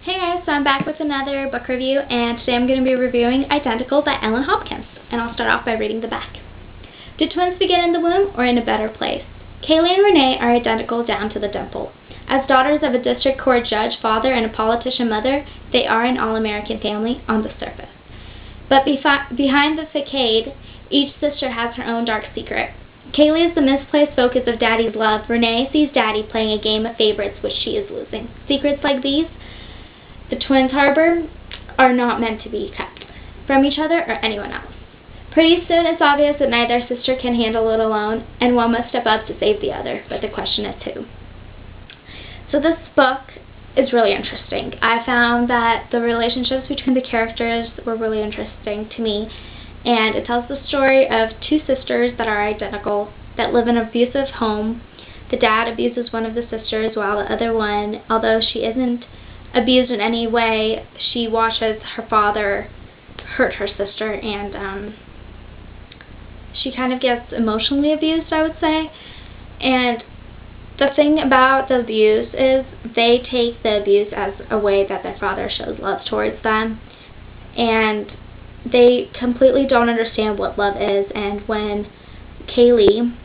Hey guys, so I'm back with another book review, and today I'm going to be reviewing Identical by Ellen Hopkins, and I'll start off by reading the back. Do twins begin in the womb or in a better place? Kaylee and Renee are identical down to the dimple. As daughters of a district court judge father and a politician mother, they are an all-American family on the surface. But behind the facade, each sister has her own dark secret. Kaylee is the misplaced focus of Daddy's love. Renee sees Daddy playing a game of favorites which she is losing. Secrets like these the twins harbor are not meant to be kept from each other or anyone else. Pretty soon it's obvious that neither sister can handle it alone, and one must step up to save the other, but the question is who. So this book is really interesting. I found that the relationships between the characters were really interesting to me, and it tells the story of two sisters that are identical, that live in an abusive home. The dad abuses one of the sisters, while the other one, although she isn't abused in any way, she watches her father hurt her sister, and she kind of gets emotionally abused, I would say. And the thing about the abuse is they take the abuse as a way that their father shows love towards them, and they completely don't understand what love is. And when Kaylee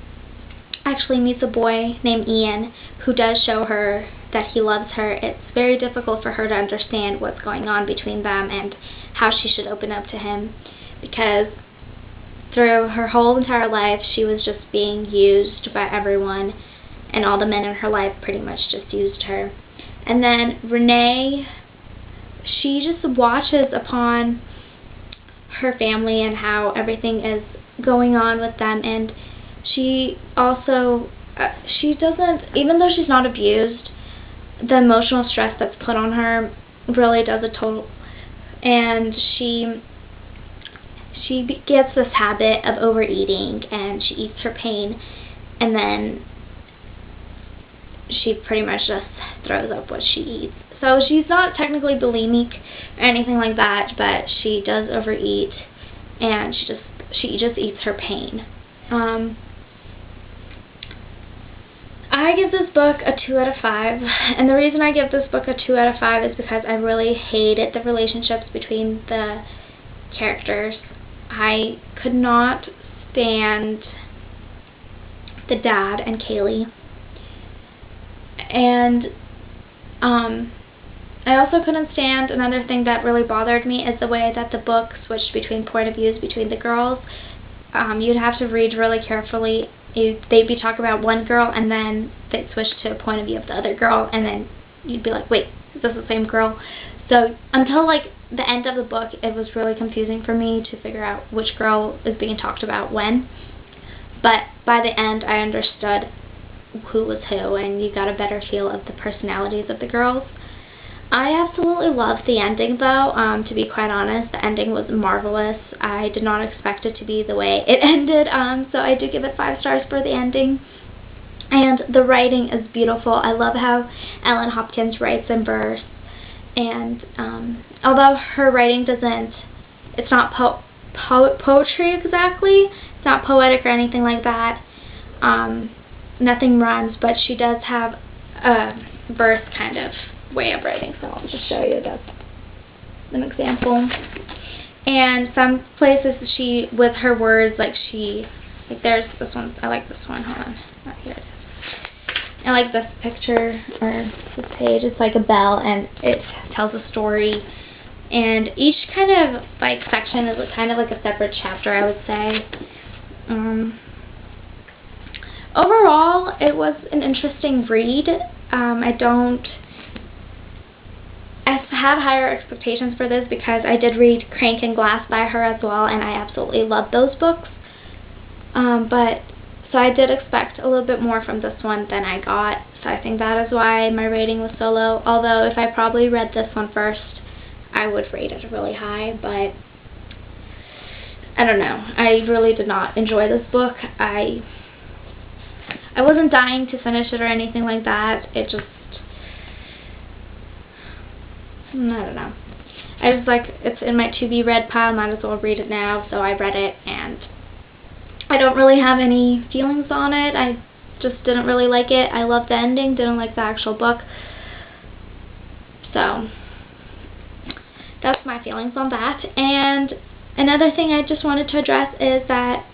actually meets a boy named Ian who does show her that he loves her, it's very difficult for her to understand what's going on between them and how she should open up to him, because through her whole entire life she was just being used by everyone, and all the men in her life pretty much just used her. And then Renee, she just watches upon her family and how everything is going on with them, and she also she doesn't, even though she's not abused, the emotional stress that's put on her really does a total, and she gets this habit of overeating, and she eats her pain, and then she pretty much just throws up what she eats. So she's not technically bulimic or anything like that, but she does overeat, and she just eats her pain. I give this book a 2 out of 5, and the reason I give this book a 2 out of 5 is because I really hated the relationships between the characters. I could not stand the dad and Kaylee, and I also couldn't stand, another thing that really bothered me is the way that the book switched between point of views between the girls. You'd have to read really carefully. They'd be talking about one girl, and then they'd switch to a point of view of the other girl, and then you'd be like, wait, is this the same girl? So until like the end of the book, it was really confusing for me to figure out which girl is being talked about when. But by the end, I understood who was who, and you got a better feel of the personalities of the girls. I absolutely loved the ending, though. To be quite honest, the ending was marvelous. I did not expect it to be the way it ended, so I do give it 5 stars for the ending. And the writing is beautiful. I love how Ellen Hopkins writes in verse, and although her writing it's not poetry exactly, it's not poetic or anything like that, nothing rhymes, but she does have a verse kind of way of writing, so I'll just show you that's an example. And some places she, with her words, like there's this one, I like this one, hold on, not here it is. I like this picture, or this page, it's like a bell, and it tells a story, and each kind of like section is kind of like a separate chapter, I would say. Overall, it was an interesting read. I had higher expectations for this because I did read Crank and Glass by her as well, and I absolutely love those books. So I did expect a little bit more from this one than I got, so I think that is why my rating was so low. Although if I probably read this one first, I would rate it really high, but I don't know. I really did not enjoy this book. I wasn't dying to finish it or anything like that. It just, I don't know. I was like, it's in my to-be-read pile, might as well read it now, so I read it, and I don't really have any feelings on it. I just didn't really like it. I loved the ending, didn't like the actual book. So, that's my feelings on that. And another thing I just wanted to address is that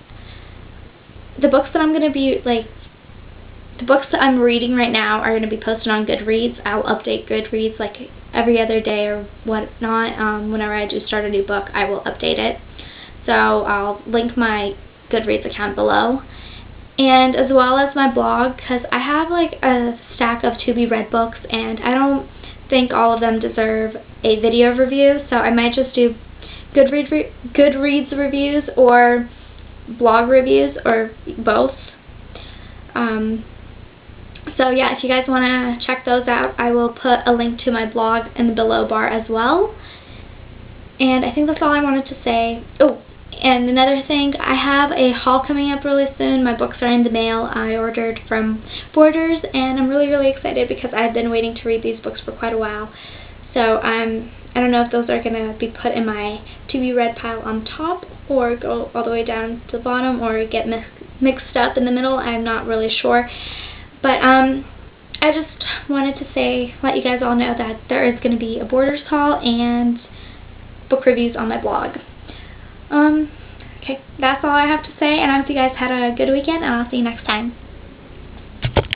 the books that I'm going to be, the books that I'm reading right now are going to be posted on Goodreads. I'll update Goodreads like every other day or whatnot. Whenever I do start a new book, I will update it. So I'll link my Goodreads account below. And as well as my blog, because I have like a stack of to-be-read books, and I don't think all of them deserve a video review, so I might just do Goodreads reviews or blog reviews, or both. So yeah, if you guys want to check those out, I will put a link to my blog in the below bar as well. And I think that's all I wanted to say. Oh, and another thing, I have a haul coming up really soon. My books are in the mail. I ordered from Borders, and I'm really, really excited because I've been waiting to read these books for quite a while. So I don't know if those are going to be put in my to-be-read pile on top, or go all the way down to the bottom, or get mixed up in the middle. I'm not really sure. But I just wanted to let you guys all know that there is going to be a Borders haul and book reviews on my blog. Okay, that's all I have to say, and I hope you guys had a good weekend, and I'll see you next time.